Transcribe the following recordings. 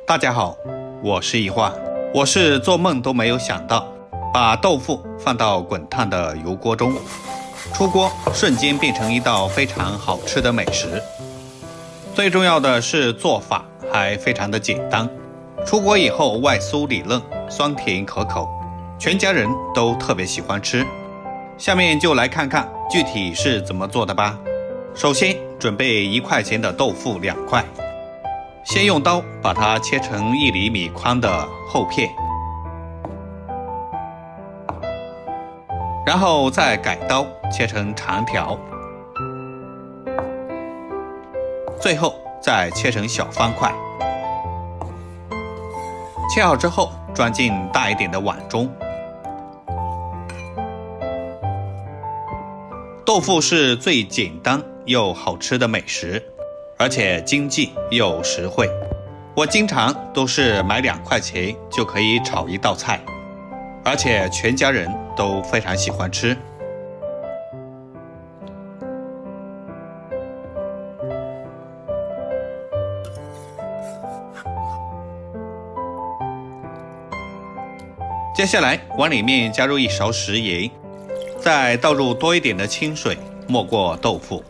大家好，我是一画。我是做梦都没有想到，把豆腐放到滚烫的油锅中，出锅瞬间变成一道非常好吃的美食。最重要的是做法还非常的简单，出锅以后外酥里嫩，酸甜可口，全家人都特别喜欢吃。下面就来看看具体是怎么做的吧。首先准备1块钱的豆腐2块，先用刀把它切成1厘米宽的厚片，然后再改刀切成长条，最后再切成小方块。切好之后装进大一点的碗中。豆腐是最简单又好吃的美食，而且经济又实惠。我经常都是买2块钱就可以炒一道菜，而且全家人都非常喜欢吃。接下来往里面加入1勺食盐，再倒入多一点的清水，没过豆腐，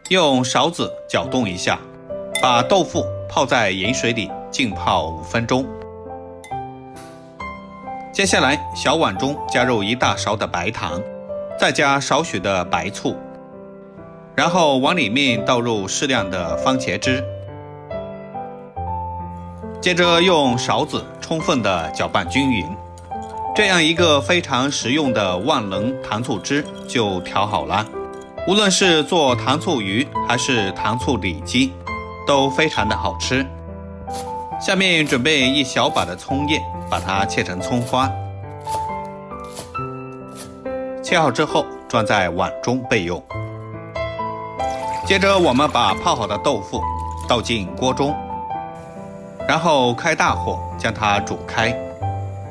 用勺子搅动一下，把豆腐泡在盐水里浸泡5分钟。接下来小碗中加入1大勺的白糖，再加少许的白醋，然后往里面倒入适量的番茄汁，接着用勺子充分的搅拌均匀，这样一个非常实用的万能糖醋汁就调好了。无论是做糖醋鱼还是糖醋里脊，都非常的好吃。下面准备1小把的葱叶，把它切成葱花，切好之后装在碗中备用。接着我们把泡好的豆腐倒进锅中，然后开大火将它煮开。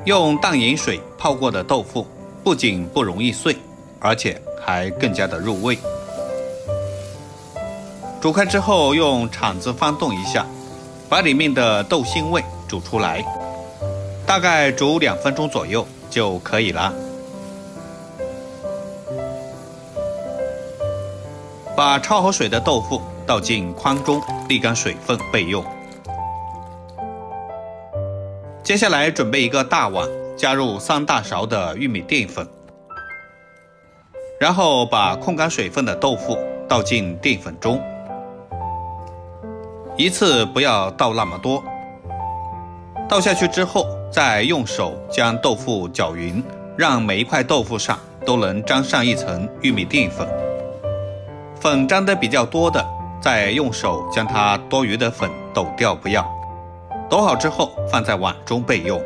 用淡盐水泡过的豆腐不仅不容易碎，而且还更加的入味。煮开之后用铲子翻动一下，把里面的豆腥味煮出来，大概煮2分钟左右就可以了。把焯好水的豆腐倒进筐中沥干水分备用。接下来准备一个大碗，加入3大勺的玉米淀粉，然后把控干水分的豆腐倒进淀粉中，一次不要倒那么多。倒下去之后再用手将豆腐搅匀，让每一块豆腐上都能沾上一层玉米淀粉。粉沾得比较多的，再用手将它多余的粉抖掉不要。抖好之后放在碗中备用。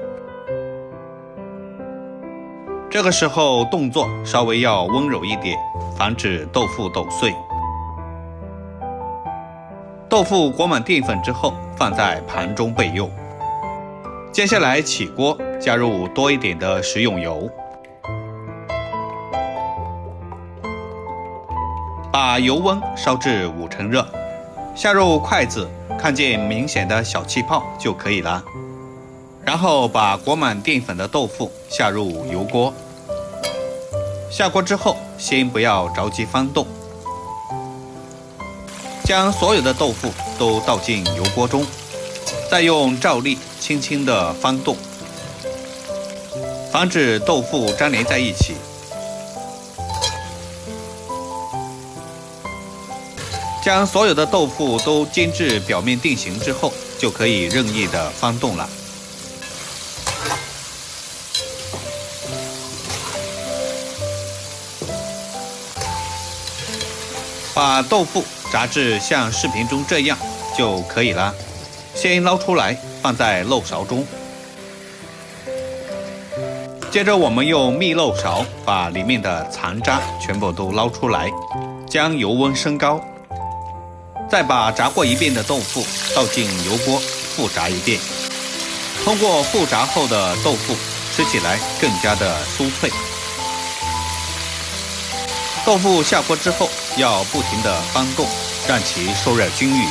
这个时候动作稍微要温柔一点，防止豆腐抖碎。豆腐裹满淀粉之后放在盘中备用。接下来起锅，加入多一点的食用油，把油温烧至5成热，下入筷子，看见明显的小气泡就可以了。然后把裹满淀粉的豆腐下入油锅。下锅之后先不要着急翻动，将所有的豆腐都倒进油锅中，再用照例轻轻地翻动，防止豆腐粘连在一起。将所有的豆腐都煎至表面定型之后，就可以任意的翻动了。把豆腐炸至像视频中这样就可以了。先捞出来放在漏勺中，接着我们用密漏勺把里面的残渣全部都捞出来，将油温升高，再把炸过一遍的豆腐倒进油锅复炸一遍。通过复炸后的豆腐吃起来更加的酥脆。豆腐下锅之后要不停地翻动，让其受热均匀。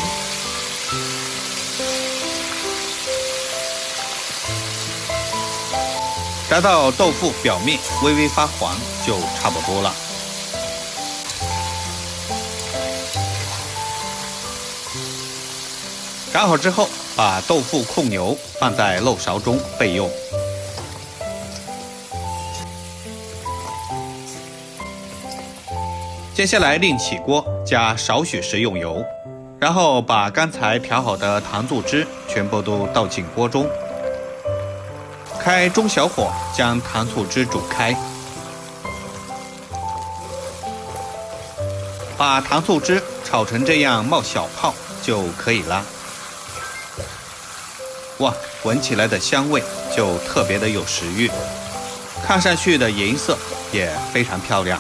炸到豆腐表面微微发黄就差不多了。炸好之后，把豆腐控油放在漏勺中备用。接下来另起锅，加少许食用油，然后把刚才调好的糖醋汁全部都倒进锅中，开中小火将糖醋汁煮开，把糖醋汁炒成这样冒小泡就可以了。哇，闻起来的香味就特别的有食欲，看上去的颜色也非常漂亮。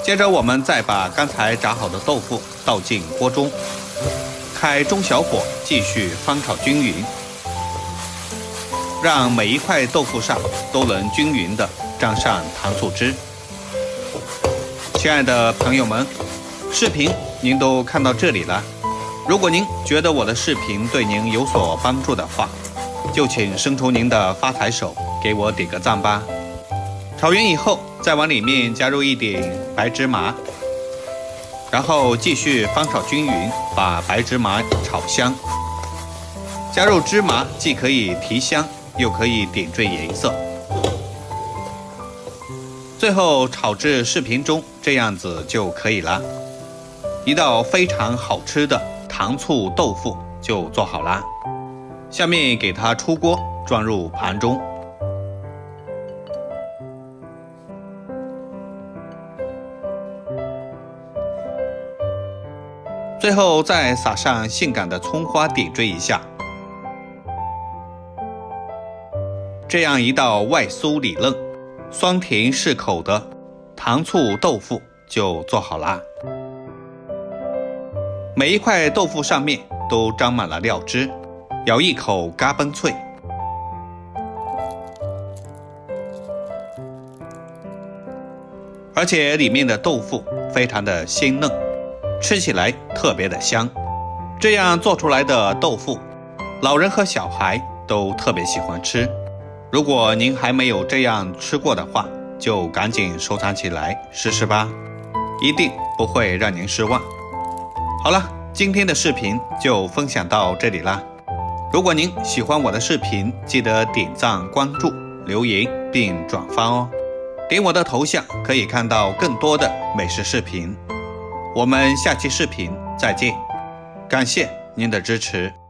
接着我们再把刚才炸好的豆腐倒进锅中，开中小火继续翻炒均匀，让每一块豆腐上都能均匀地沾上糖醋汁。亲爱的朋友们，视频您都看到这里了，如果您觉得我的视频对您有所帮助的话，就请伸出您的发财手给我点个赞吧。炒匀以后，再往里面加入一点白芝麻，然后继续翻炒均匀，把白芝麻炒香。加入芝麻既可以提香，又可以点缀颜色。最后炒至视频中这样子就可以了，一道非常好吃的糖醋豆腐就做好啦。下面给它出锅，装入盘中。最后再撒上性感的葱花点缀一下，这样一道外酥里嫩、酸甜适口的糖醋豆腐就做好啦。每一块豆腐上面都沾满了料汁，咬一口嘎嘣脆。而且里面的豆腐非常的鲜嫩，吃起来特别的香。这样做出来的豆腐，老人和小孩都特别喜欢吃。如果您还没有这样吃过的话，就赶紧收藏起来试试吧，一定不会让您失望。好了，今天的视频就分享到这里啦。如果您喜欢我的视频，记得点赞、关注、留言并转发哦。点我的头像可以看到更多的美食视频。我们下期视频再见，感谢您的支持。